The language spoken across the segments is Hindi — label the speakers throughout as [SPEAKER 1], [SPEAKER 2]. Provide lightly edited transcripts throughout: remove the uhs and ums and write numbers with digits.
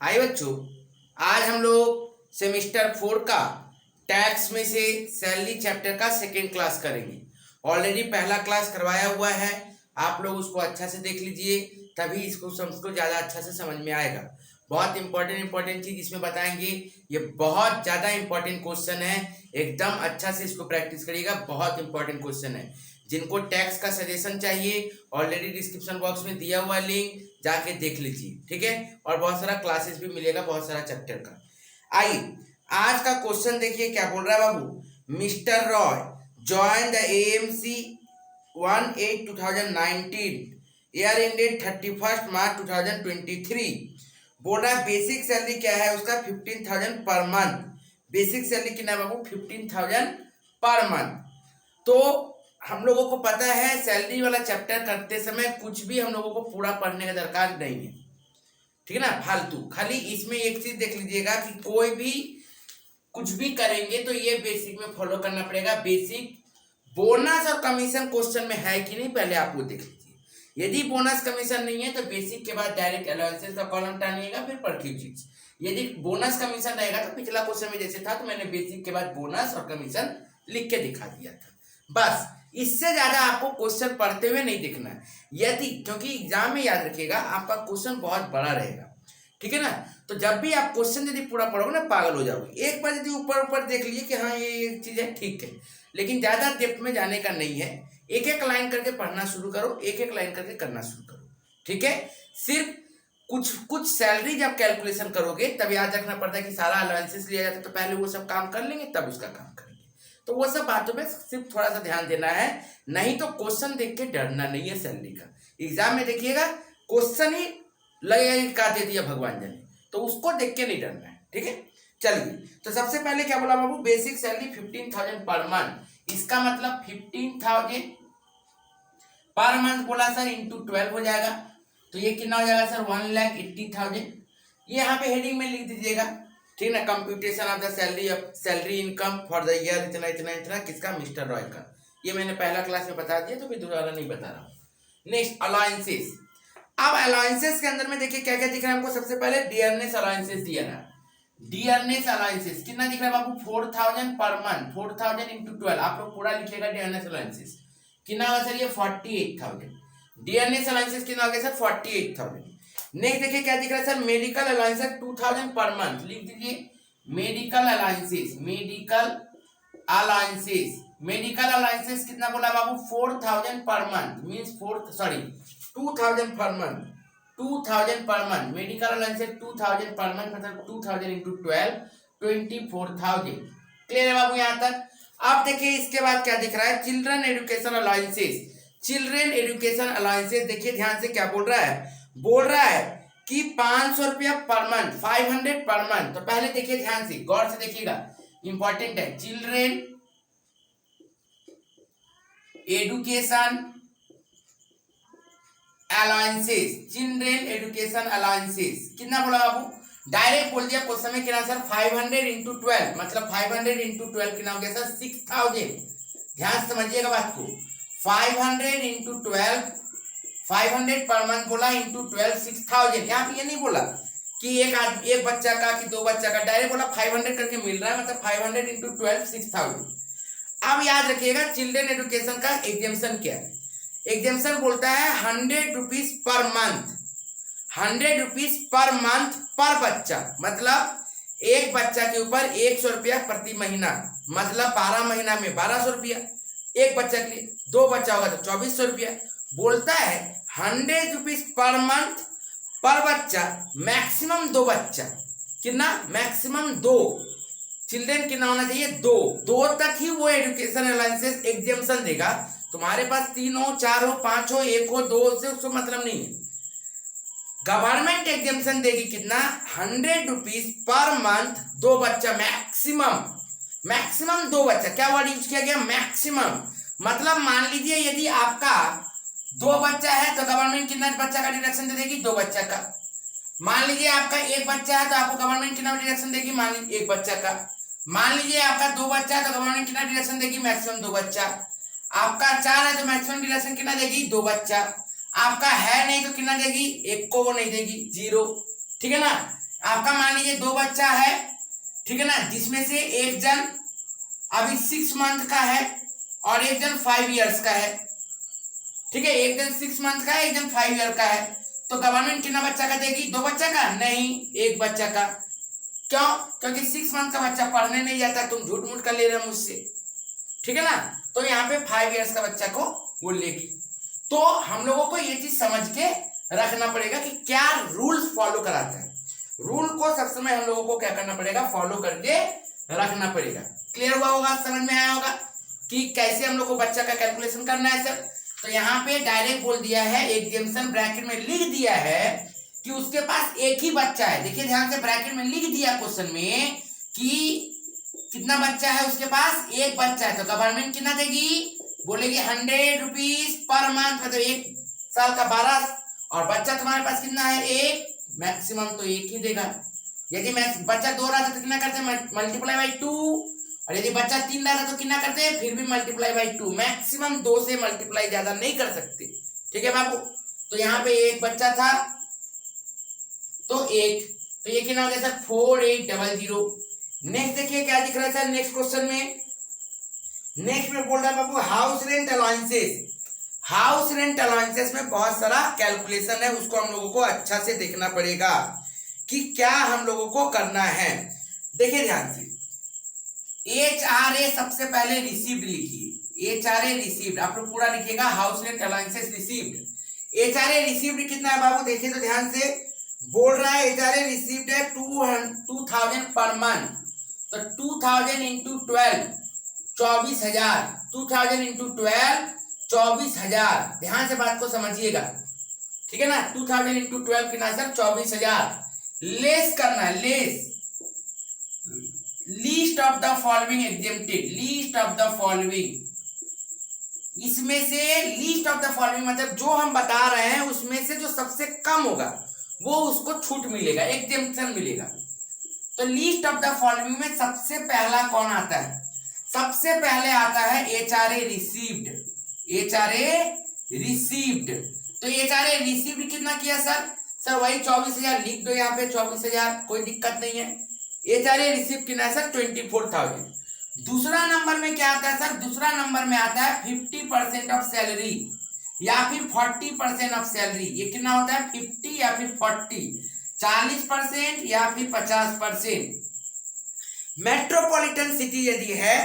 [SPEAKER 1] हाय बच्चों, आज हम लोग सेमेस्टर 4 का टैक्स में से सैलरी चैप्टर का सेकेंड क्लास करेंगे। ऑलरेडी पहला क्लास करवाया हुआ है, आप लोग उसको अच्छा से देख लीजिए, तभी इसको ज़्यादा अच्छा से समझ में आएगा। बहुत इंपॉर्टेंट चीज़ इसमें बताएंगे। ये बहुत ज़्यादा इंपॉर्टेंट क्वेश्चन है, एकदम अच्छा से इसको प्रैक्टिस करिएगा। बहुत इंपॉर्टेंट क्वेश्चन है। जिनको टैक्स का सजेशन चाहिए, ऑलरेडी डिस्क्रिप्शन बॉक्स में दिया हुआ लिंक जाके देख लीजिए, ठीक है। और बहुत सारा क्लासेस भी मिलेगा, बहुत सारा चैप्टर का। आइए आज का क्वेश्चन देखिए क्या बोल रहा है बाबू। Mister Roy join the AMC 1/8/2019, year ended 31 March 2023। बोल रहा है बेसिक सैलरी क्या है उसका 15,000 पर मंथ। बेसिक सैलरी कितना है बाबू? 15,000 पर मंथ। तो हम लोगों को पता है सैलरी वाला चैप्टर करते समय कुछ भी हम लोगों को पूरा पढ़ने का दरकार नहीं है, ठीक है ना। फालतू खाली इसमें एक चीज देख लीजिएगा कि कोई भी कुछ भी करेंगे तो ये बेसिक में फॉलो करना पड़ेगा। बेसिक बोनस और कमीशन क्वेश्चन में है कि नहीं पहले आप वो देख लीजिए। यदि बोनस कमीशन नहीं है तो बेसिक के बाद डायरेक्ट अलाउंसेस का कॉलम टानिएगा, फिर परक्यू चीज। यदि बोनस कमीशन रहेगा तो पिछला क्वेश्चन में जैसे था तो मैंने बेसिक के बाद बोनस और कमीशन लिख के दिखा दिया था। बस इससे ज्यादा आपको क्वेश्चन पढ़ते हुए नहीं दिखना है। यदि क्योंकि एग्जाम में याद रखिएगा आपका क्वेश्चन बहुत बड़ा रहेगा, ठीक है ना। तो जब भी आप क्वेश्चन यदि पूरा पढ़ोगे ना पागल हो जाओगे। एक बार यदि ऊपर ऊपर देख लिए कि हाँ ये चीज है, ठीक है, लेकिन ज्यादा डेप्थ में जाने का नहीं है। एक एक लाइन करके पढ़ना शुरू करो, एक एक लाइन करके करना शुरू करो, ठीक है। सिर्फ कुछ कुछ सैलरी जब कैलकुलेशन करोगे तब याद रखना पड़ता है कि सारा अलाउंसेस लिया जाता है, तो पहले वो सब काम कर लेंगे तब उसका काम करेंगे। तो वो सब बातों पे सिर्फ थोड़ा सा ध्यान देना है, नहीं तो क्वेश्चन देख के डरना नहीं है सैलरी का। एग्जाम में देखिएगा क्वेश्चन ही लगेगा का दे दिया भगवान जाने, तो उसको देख के नहीं डरना है, ठीक है। चलिए तो सबसे पहले क्या बोला बाबू, बेसिक सैलरी 15,000 पर मंथ। इसका मतलब 15,000 पर मंथ बोला सर, इंटू 12 हो जाएगा। तो ये कितना हो जाएगा सर? 1,80,000। ये यहाँ पे हेडिंग में लिख दीजिएगा, ठीक ना। Computation of the salary income for the year इतना इतना इतना, किसका? मिस्टर रॉय का। ये मैंने पहला क्लास में बता दिया तो फिर दोबारा नहीं बता रहा हूँ। Next allowances. अब अलाउंसेस के अंदर में देखिए क्या क्या दिख रहा है हमको। सबसे पहले डियरनेस अलाउंसेस दिया है। डियरनेस अलाउंसेस कितना दिख रहा है बाबू? 4,000 पर मंथ। 4,000 इंटू 12, आप लोग पूरा लिखिएगा। डियरनेस अलाउंसेस कितना होगा सर? ये 48,000। डियरनेस अलाउंसेस कितना हो गया सर? 48,000। नेक्स्ट देखिए क्या दिख रहा है sir? Medical allowances 2,000 per month. लिख दीजिए medical allowances. Medical allowances, medical allowances कितना बोला बाबू? 4,000 per month. Means 2,000 per month. 2,000 per month. Medical allowances 2,000 per month, मतलब 2,000 इंटू 12, 24,000। क्लियर है बाबू यहाँ तक? अब देखिए इसके बाद क्या दिख रहा है? Children education allowances. Children education allowances देखिए ध्यान से क्या बोल रहा है। बोल रहा है कि 500 रुपया पर मंथ, 500 पर मंथ। तो पहले देखिए ध्यान से, गौर से देखिएगा, इंपॉर्टेंट है। Children education allowances, children education allowances कितना बोला बाबू? डायरेक्ट बोल दिया क्वेश्चन में कितना सर? 500 इंटू 12, मतलब 500 इंटू 12 कितना हो गया सर? 6,000। ध्यान समझिएगा बात को। 500 इंटू 12, 500 पर मंथ बोला, इंटू 12 6,000। यहाँ पे ये नहीं बोला कि एक बच्चा का कि दो बच्चा का, डायरेक्ट बोला 500 करके मिल रहा है, मतलब 500 इंटू 12 6,000। अब याद रखिएगा चिल्ड्रन एजुकेशन का एग्जाम्शन क्या है। एग्जाम्शन बोलता है 100 rupees per month. 100 rupees per month पर बच्चा, मतलब एक बच्चा के ऊपर 100 रुपया प्रति महीना, मतलब 12 महीना में 1,200 रुपया एक बच्चा के लिए। दो बच्चा होगा तो 2,400 रुपया। बोलता है 100 रुपीज पर मंथ पर बच्चा, मैक्सिमम दो बच्चा। कितना? मैक्सिमम दो। चिल्ड्रन कितना होना चाहिए? दो तक ही वो एजुकेशन अलाउंसेस एग्जाम्शन देगा। तुम्हारे पास 3 हो, 4 हो, 5 हो, 1 हो, 2 से उसको मतलब नहीं है। गवर्नमेंट एग्जाम्शन देगी कितना? 100 रुपीज पर मंथ, दो बच्चा मैक्सिमम। मैक्सिमम दो बच्चा, क्या वर्ड यूज किया गया? मैक्सिमम। मतलब मान लीजिए यदि आपका दो बच्चा है तो गवर्नमेंट कितना बच्चा का डिडक्शन दे देगी? दो बच्चा का। मान लीजिए आपका एक बच्चा है तो आपको गवर्नमेंट कितना डिडक्शन देगी? मान लीजिए एक बच्चा का। मान लीजिए आपका दो बच्चा है तो गवर्नमेंट कितना डिडक्शन देगी? मैक्सिमम दो बच्चा। आपका 4 है तो मैक्सिमम डिडक्शन कितना देगी? दो बच्चा। आपका है नहीं तो कितना देगी? एक को वो नहीं देगी, 0, ठीक है ना। आपका मान लीजिए 2 बच्चा है, ठीक है ना, जिसमें से एक जन अभी 6 मंथ का है और एक जन 5 इयर्स का है, ठीक है, एक जन 6 मंथ का है, एक जन 5 ईयर का है, तो गवर्नमेंट कितना बच्चा का देगी? 2 बच्चा का? नहीं, 1 बच्चा का। क्यों? क्योंकि 6 मंथ का बच्चा पढ़ने नहीं जाता, तुम झूठ मूठ कर ले रहे हो मुझसे, ठीक है ना। तो यहाँ पे 5 इयर्स का बच्चा को वो लेगी। तो हम लोगों को ये चीज समझ के रखना पड़ेगा कि क्या रूल्स फॉलो कराता है। रूल को सब समय हम लोगों को क्या करना पड़ेगा? फॉलो करके रखना पड़ेगा। क्लियर हुआ होगा, समझ में आया होगा कि कैसे हम लोग को बच्चा का कैलकुलेशन करना है सर। तो यहाँ पे डायरेक्ट बोल दिया है, एग्जामिनेशन ब्रैकेट में लिख दिया है कि उसके पास एक ही बच्चा है। देखिए ध्यान से, ब्रैकेट में लिख दिया क्वेश्चन में कि कितना बच्चा है उसके पास? एक बच्चा है। तो गवर्नमेंट कितना देगी? बोलेगी 100 रुपीज पर मंथ, मतलब 1 साल का 12, और बच्चा तुम्हारे पास कितना है? एक, मैक्सिमम तो एक ही देगा। यदि बच्चा 2 रहा था तो कितना करते हैं? मल्टीप्लाई बाई 2, और यदि बच्चा 3 रहा था तो कितना करते हैं? फिर भी मल्टीप्लाई बाई 2, मैक्सिमम 2 से मल्टीप्लाई ज्यादा नहीं कर सकते, ठीक है बाबू। तो यहाँ पे एक बच्चा था तो एक, तो ये कितना हो गया सर? 4800। नेक्स्ट देखिए क्या दिख रहा है सर नेक्स्ट क्वेश्चन में। नेक्स्ट में बोल रहा है बाबू house rent allowances. House rent allowances में बहुत सारा कैलकुलेशन है, उसको हम लोगों को अच्छा से देखना पड़ेगा कि क्या हम लोगों को करना है। देखिए ध्यान से, HRA सबसे पहले रिसीव्ड लिखिए, HRA रिसीव्ड, आप लोग पूरा लिखिएगा, house rent allowances received. HRA received कितना है बाबू? देखिए तो ध्यान से, बोल रहा है HRA रिसीव्ड है 2000 पर मंथ, तो 2000 इंटू 12 24,000, 2000 इंटू 12 24,000। ध्यान से बात को समझिएगा, ठीक है ना। 2000 इंटू 12 कितना सर? 24,000। लेस करना है, less least of the following exempted, least of the following, इसमें से लीस्ट ऑफ द फॉलोइंग मतलब जो हम बता रहे हैं उसमें से जो सबसे कम होगा वो उसको छूट मिलेगा, एग्जेम्पशन मिलेगा। तो लीस्ट ऑफ द फॉलोइंग में सबसे पहला कौन आता है? सबसे पहले आता है HRA रिसीव्ड, HRA रिसीव्ड। तो HRA रिसीव्ड कितना किया सर? सर वही 24,000 लिख दो यहाँ पे, 24,000, कोई दिक्कत नहीं है। HRA रिसीव कितना है सर? 24,000। दूसरा नंबर में क्या आता है सर? दूसरा नंबर में आता है 50% ऑफ सैलरी या फिर 40% ऑफ सैलरी। ये कितना होता है? 50 या फिर 40, 40% या फिर 50%। मेट्रोपॉलिटन सिटी यदि है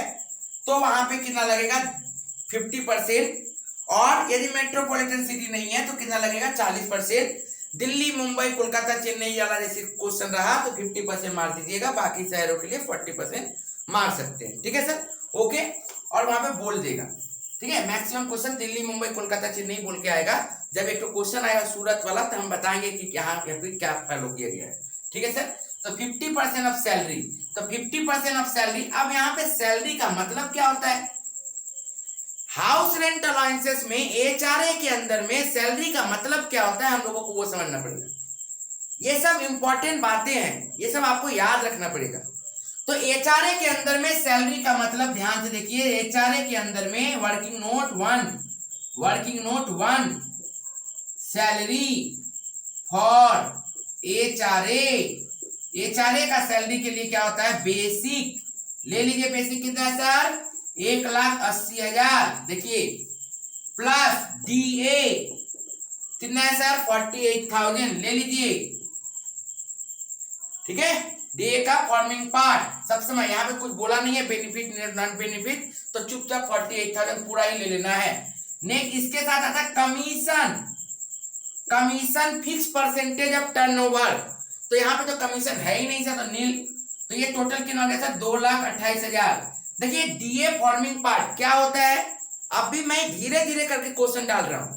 [SPEAKER 1] तो वहां पे कितना लगेगा? 50%, और यदि मेट्रोपॉलिटन सिटी नहीं है तो कितना लगेगा? 40%। दिल्ली, मुंबई, कोलकाता, चेन्नई वाला जैसे क्वेश्चन रहा तो 50% मार दीजिएगा, बाकी शहरों के लिए 40% मार सकते हैं, ठीक है सर, ओके। और वहां पे बोल देगा, ठीक है, मैक्सिमम क्वेश्चन दिल्ली, मुंबई, कोलकाता, चेन्नई बोल के आएगा। जब एक तो क्वेश्चन आएगा सूरत वाला तो हम बताएंगे कि यहाँ पे क्या फॉलो किया गया है, ठीक है सर। तो 50% ऑफ सैलरी, तो 50% ऑफ सैलरी। अब यहाँ पे सैलरी का मतलब क्या होता है? हाउस रेंट अलाउंसेस में HRA के अंदर में सैलरी का मतलब क्या होता है हम लोगों को वो समझना पड़ेगा। ये सब इंपॉर्टेंट बातें हैं, ये सब आपको याद रखना पड़ेगा। तो HRA के अंदर में सैलरी का मतलब ध्यान से देखिए, HRA के अंदर में working note 1 salary for HRA का सैलरी के लिए क्या होता है? बेसिक, ले लीजिए, बेसिक कितना है सर? 1,80,000। देखिए प्लस DA कितना है सर? 48,000 ले लीजिए, ठीक है। DA का फॉर्मिंग पार्ट सब समय, यहाँ पे कुछ बोला नहीं है बेनिफिट नॉन बेनिफिट, तो चुपचाप 48,000 पूरा ही ले लेना है। नेक्स्ट इसके साथ आता है commission fix percentage of turnover. तो यहाँ पे तो कमीशन है ही नहीं सर, तो नील। तो ये टोटल कितना हो गया सर? 2,28,000। देखिए DA फॉर्मिंग पार्ट क्या होता है? अभी मैं धीरे धीरे करके क्वेश्चन डाल रहा हूं,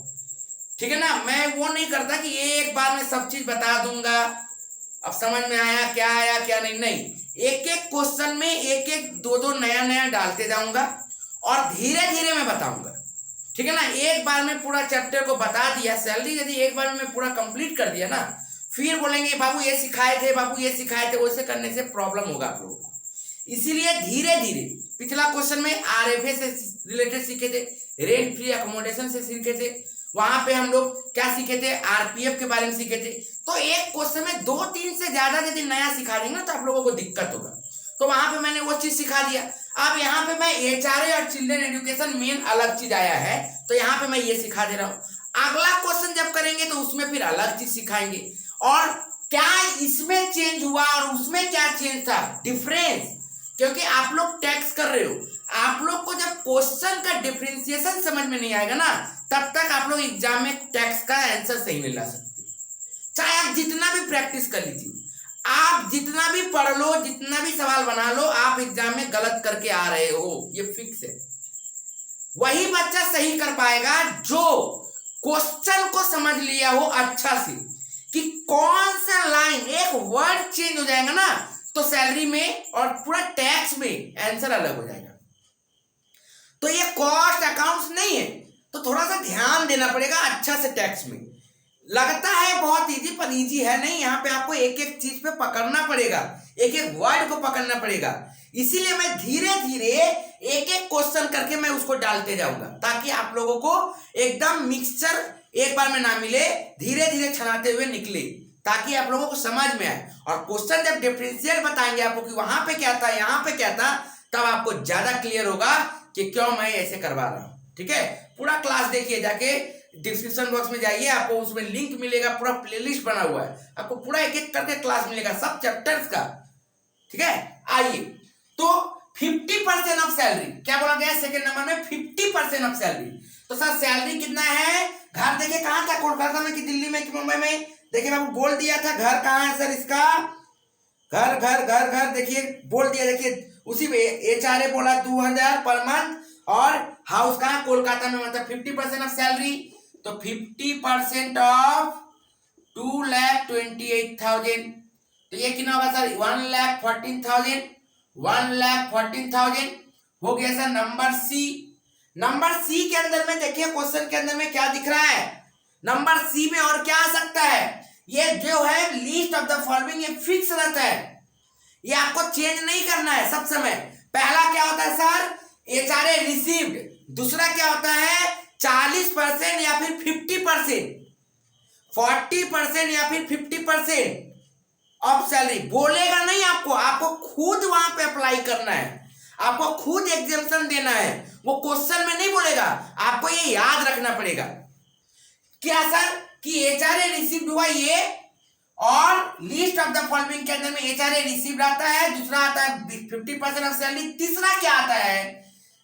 [SPEAKER 1] ठीक है ना। मैं वो नहीं करता कि एक बार में सब चीज बता दूंगा, अब समझ में आया क्या आया क्या नहीं, एक एक क्वेश्चन में एक एक दो नया नया डालते जाऊंगा और धीरे धीरे मैं बताऊंगा, ठीक है ना। एक बार में पूरा चैप्टर को बता दिया, सैलरी यदि एक बार में पूरा कंप्लीट कर दिया ना, फिर बोलेंगे बाबू ये सिखाए थे, बाबू ये सिखाए थे, वैसे करने से प्रॉब्लम होगा आप लोगों को। इसीलिए धीरे धीरे, पिछला क्वेश्चन में RFA से रिलेटेड सीखे थे, रेंट फ्री अकोमोडेशन से सीखे थे, वहां पे हम लोग क्या सीखे थे, आरपीएफ के बारे में सीखे थे। तो एक क्वेश्चन में 2-3 से ज्यादा यदि नया सिखा देंगे तो आप लोगों को दिक्कत होगा। तो वहां पे मैंने वो चीज सिखा दिया। अब यहाँ पे मैं एचआरए और चिल्ड्रन एजुकेशन मेन अलग चीज आया है, तो यहाँ पे मैं ये सिखा दे रहा हूँ। अगला क्वेश्चन जब करेंगे तो उसमें फिर अलग चीज सिखाएंगे, और क्या इसमें चेंज हुआ और उसमें क्या चेंज था, डिफरेंस। क्योंकि आप लोग टैक्स कर रहे हो, आप लोग को जब क्वेश्चन का डिफरेंशिएशन समझ में नहीं आएगा ना, तब तक आप लोग एग्जाम में टैक्स का आंसर सही नहीं ला सकते। चाहे आप जितना भी प्रैक्टिस कर लीजिए, आप जितना भी पढ़ लो, जितना भी सवाल बना लो, आप एग्जाम में गलत करके आ रहे हो, ये फिक्स है। वही बच्चा सही कर पाएगा जो क्वेश्चन को समझ लिया हो अच्छा से, कि कौन सा लाइन, एक वर्ड चेंज हो जाएगा ना तो सैलरी में और पूरा टैक्स में आंसर अलग हो जाएगा। तो ये कॉस्ट अकाउंट्स नहीं है, तो थोड़ा सा ध्यान देना पड़ेगा अच्छा से टैक्स में। लगता है बहुत इजी, पर इजी है नहीं। यहाँ पे आपको एक एक चीज पे पकड़ना पड़ेगा, एक एक वर्ड को पकड़ना पड़ेगा। इसीलिए मैं धीरे धीरे एक एक क्वेश्चन करके मैं उसको डालते जाऊंगा, ताकि आप लोगों को एकदम मिक्सचर एक बार में ना मिले, धीरे धीरे छनाते हुए निकले, ताकि आप लोगों को समझ में आए। और क्वेश्चन जब डिफरेंशियल बताएंगे आपको कि वहां पे क्या था, यहाँ पे क्या था, तब आपको ज्यादा क्लियर होगा कि क्यों मैं ऐसे करवा रहा हूं। ठीक है, पूरा क्लास देखिए, जाके डिस्क्रिप्शन बॉक्स में जाइए, आपको उसमें लिंक मिलेगा, पूरा प्लेलिस्ट बना हुआ है, आपको पूरा एक एक करके क्लास मिलेगा सब चैप्टर्स का। ठीक है, आइए। तो 50% ऑफ सैलरी क्या बोला गया सेकंड नंबर में, 50% ऑफ सैलरी। तो सर सैलरी कितना है, घर देखिए कहां था, कोलकाता में कि दिल्ली में कि मुंबई में, देखिए मैं आपको बोल दिया था। घर कहां है सर इसका, घर घर घर घर देखिए बोल दिया, देखिए उसी में एचआरए बोला 2000 पर मंथ, और हाउस कहां, कोलकाता में, मतलब 50% ऑफ सैलरी। तो 50% ऑफ 2,28,000, तो ये कितना होगा सर, 1,14,000, 1,14,000 हो गया sir. Number C, number C के अंदर में देखिए क्वेश्चन के अंदर में क्या दिख रहा है, नंबर सी में और क्या आ सकता है, ये जो है लिस्ट ऑफ द फॉलोइंग, ये फिक्स रहता है, ये आपको चेंज नहीं करना है सब समय। पहला क्या होता है सर, एचआरए रिसीव्ड। दूसरा क्या होता है, 40% या फिर 50%, 40% या फिर 50% ऑफ सैलरी। बोलेगा नहीं आपको, आपको खुद वहां पे अप्लाई करना है, आपको खुद एग्जाम्पशन देना है, वो क्वेश्चन में नहीं बोलेगा, आपको ये याद रखना पड़ेगा। क्या सर कि एचआरए रिसीव्ड हुआ ये, और लिस्ट ऑफ द फॉलोइंग के अंदर में एचआरए रिसीव्ड आता है, दूसरा आता है 50% ऑफ सैलरी, तीसरा क्या आता है,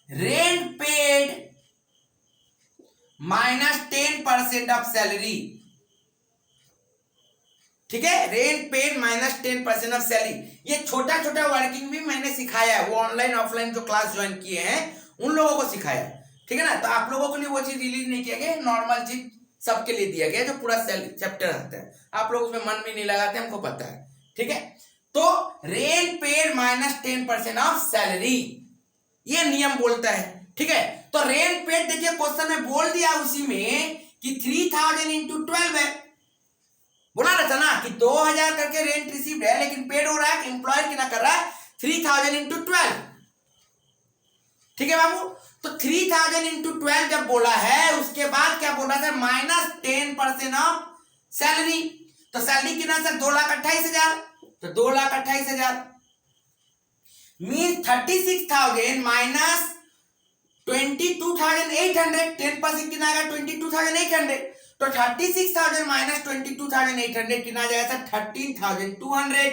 [SPEAKER 1] rent paid minus 10% of salary. ठीक है, rent paid minus 10% of salary. ये छोटा छोटा वर्किंग भी मैंने सिखाया है, वो ऑनलाइन ऑफलाइन जो क्लास ज्वाइन किए हैं उन लोगों को सिखाया है। ठीक है ना, तो आप लोगों के लिए वो चीज रिलीज नहीं किया गया, नॉर्मल चीज सबके लिए दिया गया जो पूरा चैप्टर रहता है, आप लोग उसमें मन भी नहीं लगाते, हमको पता है। ठीक है, तो rent paid minus 10% of salary, ये नियम बोलता है। ठीक है, तो रेंट पेड देखिए क्वेश्चन में बोल दिया उसी में कि 3,000 इंटू 12 है, बोला रहता ना कि 2,000 करके रेंट रिसीव्ड है, लेकिन पेड हो रहा है, एम्प्लॉयर कितना कर रहा है, 3,000 इंटू 12। ठीक है बाबू, तो 3,000 इंटू 12 जब बोला है, उसके बाद क्या बोला था, माइनस 10% ऑफ सैलरी। तो सैलरी कितना सर, 2,28,000, तो 2,28,000 मीन 36,000 माइनस 22,800, 10% कितना आएगा, 22,800। तो 36,000 माइनस 22,800 कितना जाएगा, 13,200,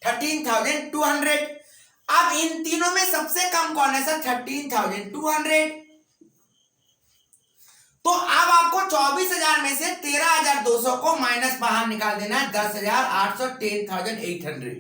[SPEAKER 1] 13,200। अब इन तीनों में सबसे कम कौन है सर, 13,200। तो अब आपको 24,000 में से 13,200 को माइनस बाहर निकाल देना है, 10,800, 10,800।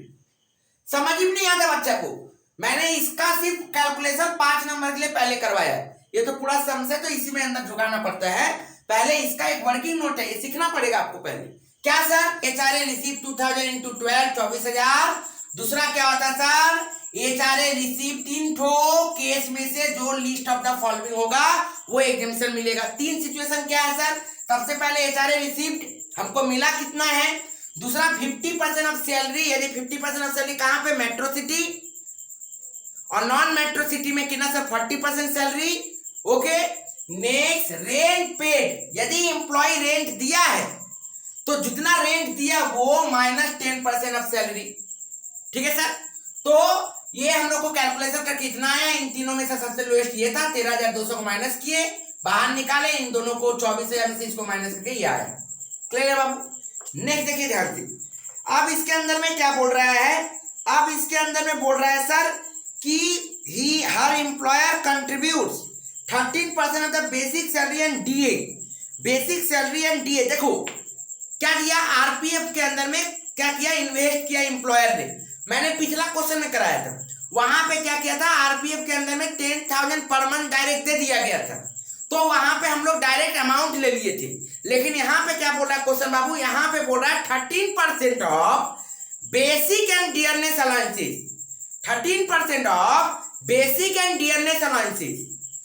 [SPEAKER 1] समझ ही नहीं आता बच्चा को, मैंने इसका सिर्फ कैलकुलेशन 5 नंबर के लिए पहले करवाया है, ये तो पूरा सम से तो इसी में अंदर झुकाना पड़ता है। पहले इसका एक वर्किंग नोट है, ये सीखना पड़ेगा आपको पहले। क्या सर, एचआरए रिसीव 2,000 इंटू 12, 24,000। दूसरा क्या होता है सर, एचआरए रिसीव 3 ठो केस में से जो लिस्ट ऑफ द फॉलोइंग होगा वो एग्जाम्पशन मिलेगा। 3 सिचुएशन क्या है सर, सबसे पहले एचआरए रिसीव्ड हमको मिला कितना है, दूसरा 50% ऑफ सैलरी, यदि 50% ऑफ सैलरी कहां पे, मेट्रो सिटी, और नॉन मेट्रो सिटी में कितना sir, 40% salary. Okay, next rent paid, यदि एम्प्लॉय रेंट दिया है तो जितना रेंट दिया वो माइनस 10% ऑफ सैलरी। ठीक है सर, तो ये हम लोग को कैलकुलेशन करके कितना आया, इन तीनों में से सबसे लोएस्ट ये था, 13,200 को माइनस किए, बाहर निकाले, इन दोनों को 24,000 में से इसको माइनस करके ये आया। क्लियर है बाबू। नेक्स्ट देखिए ध्यान से, अब इसके अंदर में क्या बोल रहा है, अब इसके अंदर में बोल रहा है सर कि he her employer contributes 13% of the basic salary and DA. Basic salary and DA देखो क्या किया, आरपीएफ के अंदर में क्या किया, इन्वेस्ट किया एम्प्लॉयर ने। मैंने पिछला क्वेश्चन में कराया था, वहां पे क्या किया था, आरपीएफ के अंदर में 10,000 पर मंथ डायरेक्ट दे दिया गया था, तो वहां पे हम लोग डायरेक्ट अमाउंट ले लिए थे। लेकिन यहाँ पे क्या बोल रहा है क्वेश्चन बाबू, यहाँ पे बोल रहा है 13% of basic and dearness allowances, 13% of basic and dearness allowances.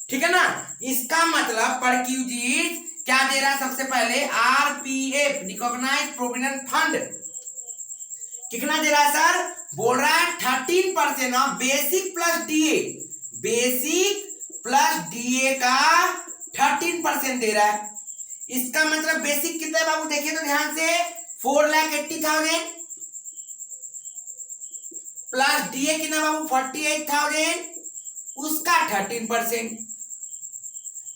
[SPEAKER 1] ठीक है ना, इसका मतलब परक्यूजिट क्या दे रहा है, सबसे पहले आरपीएफ रिकॉग्नाइज्ड प्रोविडेंट फंड कितना दे रहा है सर, बोल रहा है 13% of basic plus DA, basic plus DA का 13% दे रहा है। इसका मतलब बेसिक कितना है बाबू, देखिए तो ध्यान से, 4,80,000 प्लस डीए कितना बाबू 48,000, उसका 13%।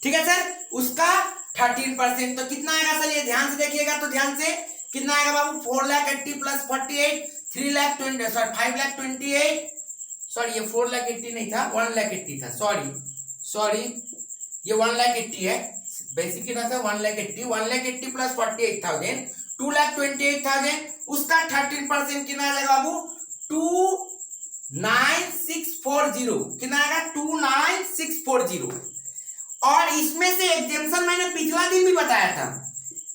[SPEAKER 1] ठीक है सर, उसका 13%, तो कितना आएगा सर, ये ध्यान से देखिएगा तो ध्यान से, कितना आएगा बाबू, 4,80,000 प्लस 48, 3,20,000 सॉरी 5,28,000, सॉरी ये 4,80,000 नहीं था, 1,80,000 था, सॉरी ये 1,80,000 है, बेसिक कितना था 1,80,000 प्लस 48,000 2,28,000, उसका 13% कितना आएगा बाबू 2,9640, कितना आएगा 2,9640। और इसमें से एग्जेम्पशन मैंने पिछला दिन भी बताया था,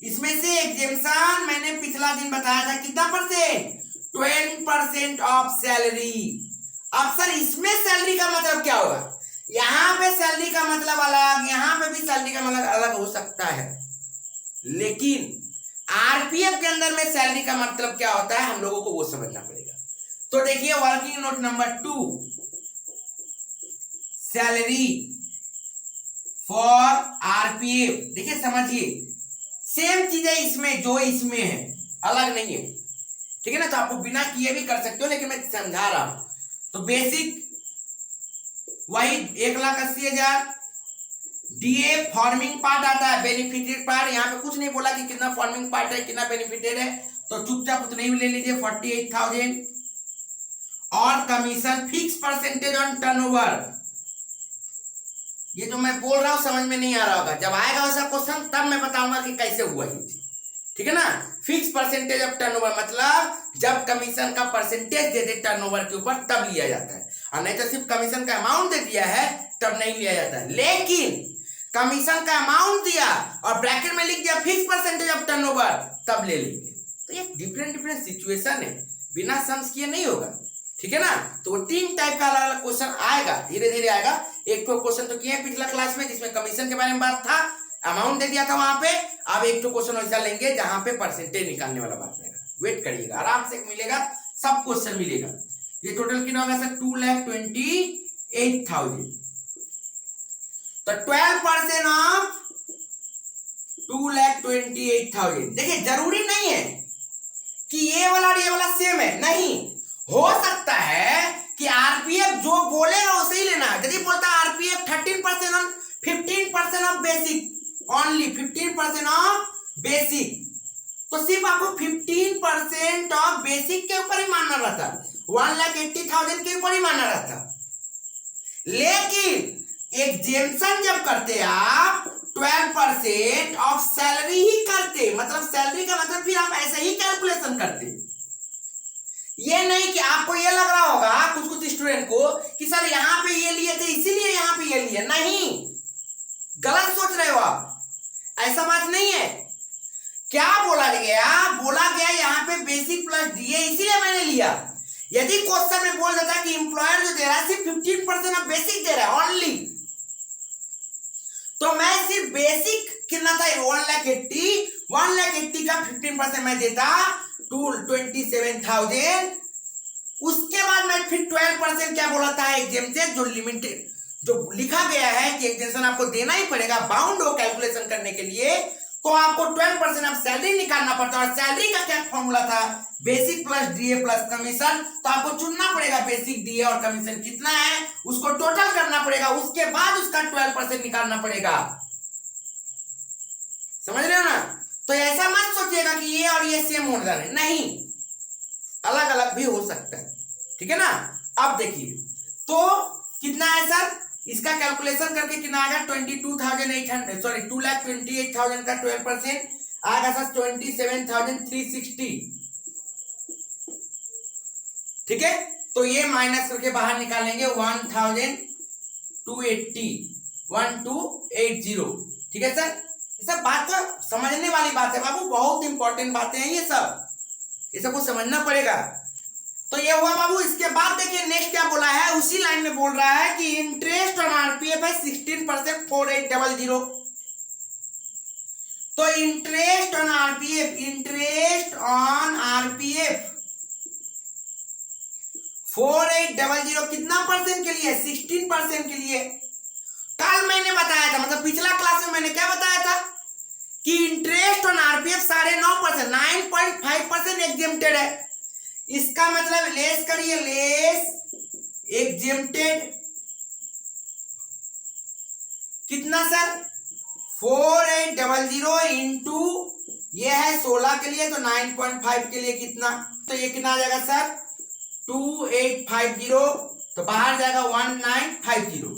[SPEAKER 1] इसमें से एग्जेम्पशन मैंने पिछला दिन बताया था, कितना परसेंट, 12% ऑफ सैलरी। अब सर इसमें सैलरी का मतलब क्या होगा, यहां पे सैलरी का मतलब अलग, यहां पे भी सैलरी का मतलब अलग हो सकता है, लेकिन आरपीएफ के अंदर में सैलरी का मतलब क्या होता है हम लोगों को वो समझना पड़ेगा। तो देखिए working note number 2, salary for RPF, देखिए समझिए सेम चीज है इसमें, जो इसमें है अलग नहीं है। ठीक है ना, तो आपको बिना किए भी कर सकते हो, लेकिन मैं समझा रहा हूं। तो बेसिक वही 1,80,000, डीए फॉर्मिंग पार्ट आता है, बेनिफिटेड पार्ट, यहाँ पे कुछ नहीं बोला कि कितना फॉर्मिंग पार्ट है कितना बेनिफिटेड है, तो चुपचाप उतने ही ले लीजिए 48,000। और commission fix percentage on turnover, ये जो मैं बोल रहा हूं समझ में नहीं आ रहा होगा, जब आएगा वैसा क्वेश्चन तब मैं बताऊंगा कि कैसे हुआ ये। ठीक है ना, फिक्स परसेंटेज ऑफ टर्नओवर मतलब जब कमीशन का परसेंटेज दे दे टर्नओवर के ऊपर तब लिया जाता है, और नहीं तो सिर्फ कमीशन का अमाउंट दे दिया है तब नहीं लिया जाता है। लेकिन कमीशन का अमाउंट दिया और ब्रैकेट में लिख दिया फिक्स परसेंटेज ऑफ टर्नओवर, तब ले लेंगे। तो ये डिफरेंट सिचुएशन है, बिना समझ किए नहीं होगा। ठीक है ना, तो वो 3 टाइप का अलग अलग क्वेश्चन आएगा, धीरे धीरे आएगा। एक तो क्वेश्चन तो किया है पिछला क्लास में जिसमें कमीशन के बारे में बात था, अमाउंट दे दिया था वहां पे। अब एक तो क्वेश्चन ऐसा लेंगे जहां पे परसेंटेज निकालने वाला बात रहेगा, वेट करिएगा, आराम से मिलेगा, सब क्वेश्चन मिलेगा। ये टोटल कितना होगा सर, 2,28,000, तो 12% ऑफ 2,28,000। देखिए जरूरी नहीं है कि ये वाला और ये वाला सेम है, नहीं हो सकता है कि आरपीएफ जो बोलेगा उसे ही लेना है। यदि बोलता है RPF 13% on 15% of basic, only 15% of basic, तो सिर्फ आपको 15% ऑफ बेसिक के ऊपर ही मानना रहता, 1,80,000 के ऊपर ही मानना रहता। लेकिन एग्जेम्पशन जब करते आप 12% ऑफ सैलरी ही करते, मतलब सैलरी का मतलब फिर आप ऐसे ही कैलकुलेशन करते। ये नहीं कि आपको ये लग रहा होगा कुछ स्टूडेंट को कि सर यहां पे ये लिए थे इसीलिए यहां पे ये लिए, नहीं, गलत सोच रहे हो आप, ऐसा बात नहीं है। क्या बोला गया, बोला गया यहाँ पे बेसिक प्लस डीए इसीलिए मैंने लिया। यदि क्वेश्चन में बोल देता कि एम्प्लॉयर जो दे रहा है सिर्फ 15% ऑफ बेसिक दे रहा है ओनली, तो मैं सिर्फ बेसिक कितना था 1,80,000 का 15% मैं देता 2,27,000। उसके बाद मैं फिर 12% क्या बोला था एग्जाम से, जो लिमिटेड जो लिखा गया है कि एग्जेंशन आपको देना ही पड़ेगा बाउंड हो कैलकुलेशन करने के लिए, तो आपको 12% आप सैलरी निकालना पड़ता है। और सैलरी का क्या फॉर्मूला था, basic plus DA plus commission. तो आपको चुनना पड़ेगा बेसिक, डीए और कमीशन कितना है, उसको टोटल करना पड़ेगा, उसके बाद उसका 12% निकालना पड़ेगा। समझ रहे हो ना? तो ऐसा मत सोचिएगा कि ये और ये सेम हो रहा है, नहीं, अलग अलग भी हो सकता है, ठीक है ना। अब देखिए तो कितना है सर, इसका कैलकुलेशन करके कितना आएगा, 22,800 सॉरी 2,28,000 का 12% आएगा सर 27,360, ठीक है। तो ये माइनस करके बाहर निकालेंगे 1280, ठीक है सर। ये सब बात तो समझने वाली बात है बाबू, बहुत इंपॉर्टेंट बातें हैं ये सब, ये सब को समझना पड़ेगा। तो ये हुआ बाबू। इसके बाद देखिए नेक्स्ट क्या बोला है, उसी लाइन में बोल रहा है कि इंटरेस्ट ऑन आरपीएफ है 16% 4800। तो इंटरेस्ट ऑन आरपीएफ 4800 कितना परसेंट के लिए, 16% के लिए। कल मैंने बताया था, मतलब पिछला क्लास में मैंने क्या बताया था कि इंटरेस्ट ऑन आरपीएफ 9.5%, 9.5% एग्जेम्प्टेड है। इसका मतलब लेस करिए, लेस एग्जेम्प्टेड कितना सर, 4800 इंटू ये है 16 के लिए, तो 9.5 के लिए कितना, तो ये कितना आ जाएगा सर 2850, तो बाहर जाएगा 1950,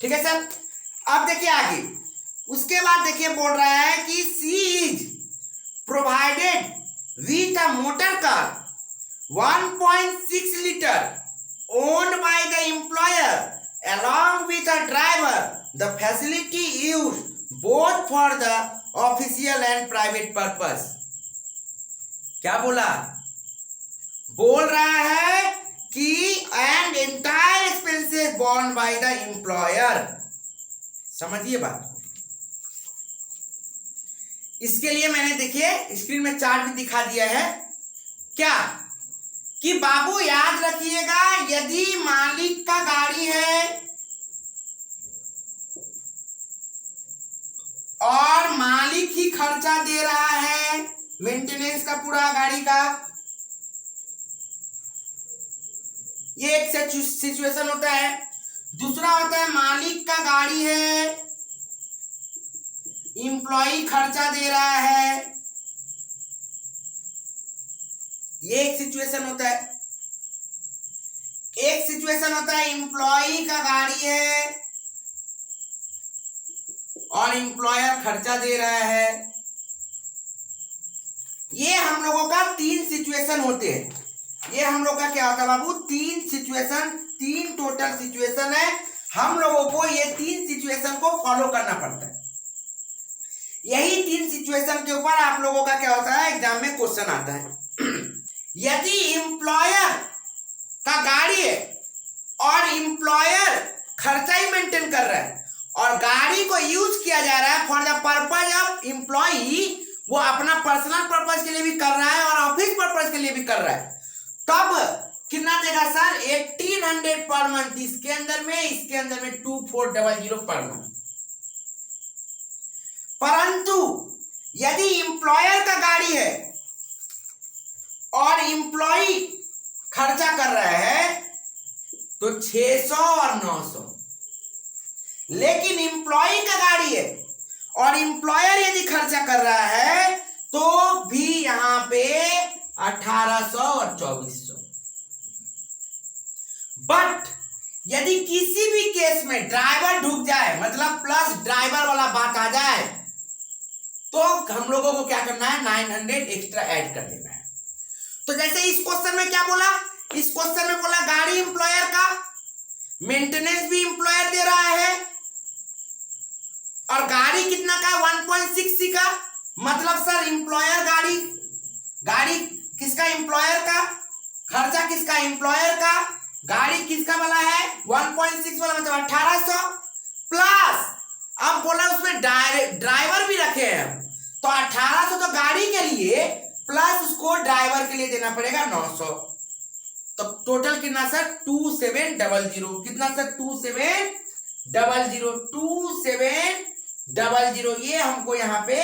[SPEAKER 1] ठीक है सर। अब देखिए आगे, उसके बाद देखिए बोल रहा है कि she is provided with a motor car 1.6 liter owned by the employer along with a driver. The facility used both for the official and private purpose. क्या बोला, बोल रहा है कि and entire expenses borne by the employer। समझिए बात। इसके लिए मैंने देखिए स्क्रीन में चार्ट भी दिखा दिया है, क्या कि बाबू याद रखिएगा, यदि मालिक का गाड़ी है और मालिक ही खर्चा दे रहा है मेंटेनेंस का पूरा गाड़ी का, ये एक सिचुएशन होता है। दूसरा होता है मालिक का गाड़ी है, एम्प्लॉय खर्चा दे रहा है, ये एक सिचुएशन होता है। एक सिचुएशन होता है एम्प्लॉय का गाड़ी है और एम्प्लॉयर खर्चा दे रहा है। ये हम लोगों का 3 सिचुएशन होते हैं। ये हम लोग का क्या होता है बाबू, 3 सिचुएशन, 3 टोटल सिचुएशन है। हम लोगों को ये 3 सिचुएशन को फॉलो करना पड़ता है। यही 3 सिचुएशन के ऊपर आप लोगों का क्या होता है, एग्जाम में क्वेश्चन आता है। यदि एम्प्लॉयर का गाड़ी है और एम्प्लॉयर खर्चा ही मेंटेन कर रहा है और गाड़ी को यूज किया जा रहा है for the purpose of employ, वो अपना पर्सनल पर्पज के लिए भी कर रहा है और ऑफिस पर्पज के लिए भी कर रहा है, तब कितना देगा सर 1800 पर मंथ। इसके अंदर में 2400 पर मंथ। परंतु यदि एम्प्लॉयर का गाड़ी है और एम्प्लॉय खर्चा कर रहा है तो 600 और 900। लेकिन एम्प्लॉय का गाड़ी है और एम्प्लॉयर यदि खर्चा कर रहा है तो भी यहां पे 1800 और 2400। बट यदि किसी भी केस में ड्राइवर ढुक जाए, मतलब प्लस ड्राइवर वाला बात आ जाए, तो हम लोगों को क्या करना है, 900 एक्स्ट्रा ऐड कर देना है। तो जैसे इस क्वेश्चन में क्या बोला, इस क्वेश्चन में बोला गाड़ी एम्प्लॉयर का, मेंटेनेंस भी एम्प्लॉयर दे रहा है और गाड़ी कितना का 1.6 का, मतलब सर एम्प्लॉयर गाड़ी किसका, एम्प्लॉयर का, खर्चा किसका, एम्प्लॉयर का, गाड़ी किसका वाला है 1.6 वाला, मतलब 1800 प्लस, अब बोला उसमें ड्राइवर भी रखे हैं, तो 1800 तो गाड़ी के लिए प्लस उसको ड्राइवर के लिए देना पड़ेगा 900। तो टोटल कितना सर 2700, कितना सर 2700, ये हमको यहाँ पे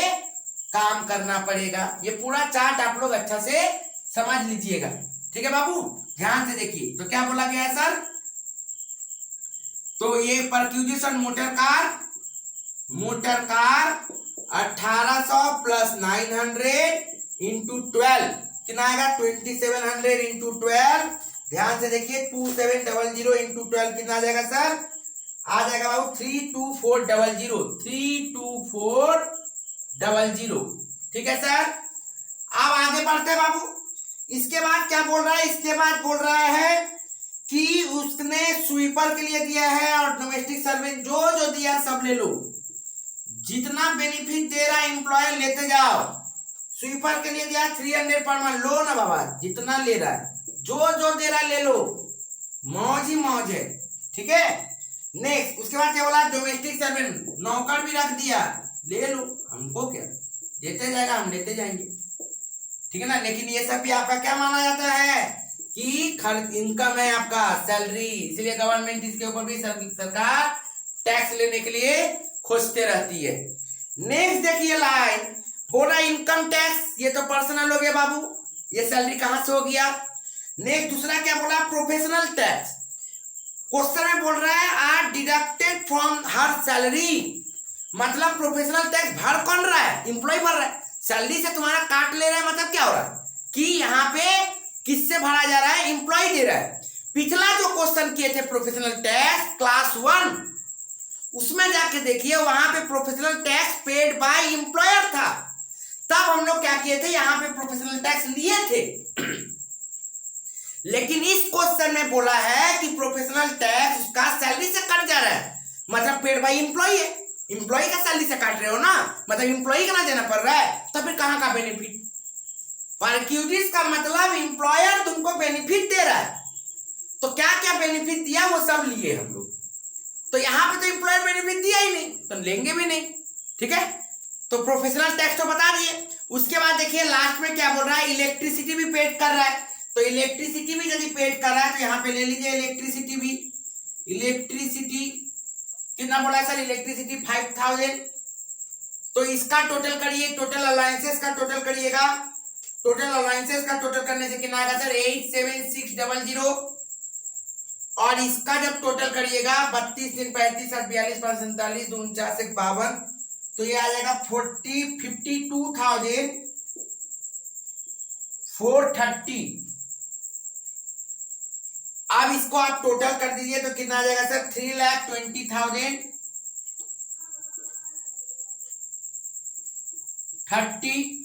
[SPEAKER 1] काम करना पड़ेगा। ये पूरा चार्ट आप लोग अच्छा से समझ लीजिएगा, ठीक है बाबू, ध्यान से देखिए। तो क्या बोला गया है सर, तो ये परक्यूजिशन मोटर कार 1800 प्लस 900 इंटू 12 कितना आएगा, 2700 इंटू 12। ध्यान से देखिए, 2700 इंटू 12 कितना आ जाएगा सर, आ जाएगा बाबू 32400, ठीक है सर। अब आगे बढ़ते हैं बाबू। इसके बाद क्या बोल रहा है, इसके बाद बोल रहा है कि उसने स्वीपर के लिए दिया है और डोमेस्टिक सर्वेंट जो दिया सब ले लो, जितना बेनिफिट दे रहा है एम्प्लॉयर लेते जाओ। स्वीपर के लिए दिया 300 पर मंथ, लो ना बाबा, जितना ले रहा है जो दे रहा है ले लो, मौज ही मौज है, ठीक है। नेक्स्ट उसके बाद क्या बोला, डोमेस्टिक सर्वेंट नौकर भी रख दिया, ले लो, हमको क्या, देते जाएगा हम लेते जाएंगे, ठीक है ना। लेकिन ये सब भी आपका क्या माना जाता है कि खर्च इनकम है आपका, सैलरी, इसलिए गवर्नमेंट इसके ऊपर भी सरकार टैक्स लेने के लिए खोजते रहती है। नेक्स्ट देखिए लाइन, बोला इनकम टैक्स, ये तो पर्सनल हो गया बाबू, ये सैलरी कहां से हो गया। नेक्स्ट दूसरा क्या बोला, प्रोफेशनल टैक्स। क्वेश्चन में बोल रहा है आर डिडक्टेड फ्रॉम हर सैलरी, मतलब प्रोफेशनल टैक्स भर कौन रहा है, एम्प्लॉय भर रहा है, सैलरी से तुम्हारा काट ले रहा है। मतलब क्या हो रहा है कि यहाँ पे किससे भरा जा रहा है, एम्प्लॉय दे रहा है। पिछला जो क्वेश्चन किए थे प्रोफेशनल टैक्स क्लास 1, उसमें जाके देखिए वहां पे professional tax paid by employer था, तब हम लोग क्या किए थे, यहाँ पे प्रोफेशनल टैक्स लिए थे। लेकिन इस क्वेश्चन में बोला है कि प्रोफेशनल टैक्स उसका सैलरी से कट जा रहा है, मतलब पेड बाय एम्प्लॉय है, एम्प्लॉय का सैलरी से काट रहे हो ना, मतलब एम्प्लॉय का ना देना पड़ रहा है, तो फिर कहां का बेनिफिट। परक्यूजिस का मतलब एम्प्लॉयर तुमको बेनिफिट दे रहा है, तो क्या क्या बेनिफिट दिया वो सब लिए हम लोग, तो यहाँ पे तो एम्प्लॉयर बेनिफिट दिया ही नहीं, तो लेंगे भी नहीं, ठीक है। तो प्रोफेशनल टैक्स तो बता दिए। उसके बाद देखिए लास्ट में क्या बोल रहा है, इलेक्ट्रिसिटी भी पेड कर रहा है, तो इलेक्ट्रिसिटी भी यदि पेड कर रहा है तो यहाँ पे ले लीजिए इलेक्ट्रिसिटी भी। इलेक्ट्रिसिटी कितना बोला है सर, इलेक्ट्रिसिटी 5000, तो इसका टोटल करिए, टोटल अलायंसेस का टोटल करिएगा, टोटल अलायंसेस का टोटल करने से कितना आएगा सर 87600, और इसका जब टोटल करिएगा 32 दिन 35 8 42 5 47 2 49 1 52, तो ये आ जाएगा 52,430। अब इसको आप टोटल कर दीजिए तो कितना आ जाएगा सर 3,20,030।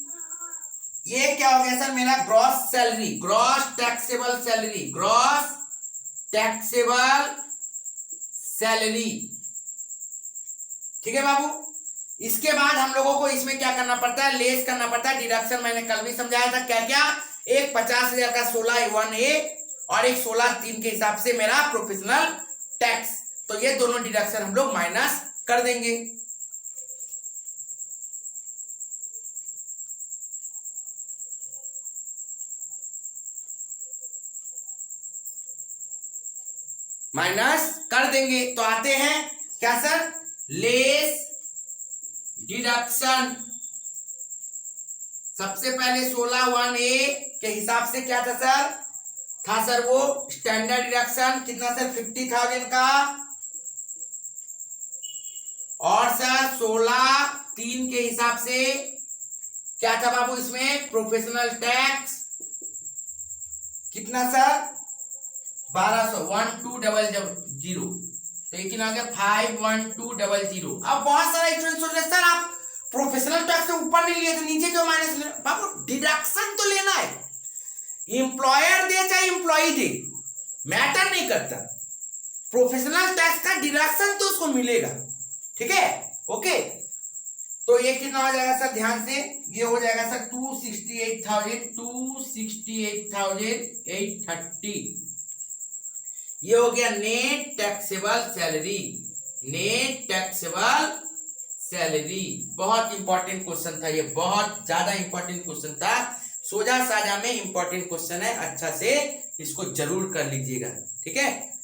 [SPEAKER 1] ये क्या हो गया सर मेरा gross salary, gross taxable salary, gross taxable salary, ठीक है बाबू। इसके बाद हम लोगों को इसमें क्या करना पड़ता है, लेस करना पड़ता है, डिडक्शन मैंने कल भी समझाया था क्या क्या, एक 50,000 का 16(1)(a) और एक 16(3) के हिसाब से मेरा प्रोफेशनल टैक्स, तो ये दोनों डिडक्शन हम लोग माइनस कर देंगे। माइनस कर देंगे, तो आते हैं क्या सर, लेस डिडक्शन। सबसे पहले 16(1)(a) के हिसाब से क्या था सर, था सर वो स्टैंडर्ड डिडक्शन, कितना सर 50,000 का, और सर 16(3) के हिसाब से क्या था बाबू इसमें प्रोफेशनल टैक्स, कितना सर 1200, 1200, तो ये कितना आ गया 51200। अब बहुत सारा स्टूडेंट सोच रहे सर आप प्रोफेशनल टैक्स से ऊपर नहीं लिए तो नीचे क्यों माइनस ले, बाबू डिडक्शन तो लेना है, एम्प्लॉयर दे चाहे एम्प्लॉई दे मैटर नहीं करता, प्रोफेशनल टैक्स का डिडक्शन तो उसको मिलेगा, ठीक है, ओके। तो ये कितना हो जाएगा सर, ध्यान से, ये हो जाएगा सर 268,830, ये हो गया net taxable salary, net taxable salary. बहुत इंपॉर्टेंट क्वेश्चन था ये, बहुत ज्यादा इंपॉर्टेंट क्वेश्चन था, सोजा साजा में इंपॉर्टेंट क्वेश्चन है, अच्छा से इसको जरूर कर लीजिएगा, ठीक है।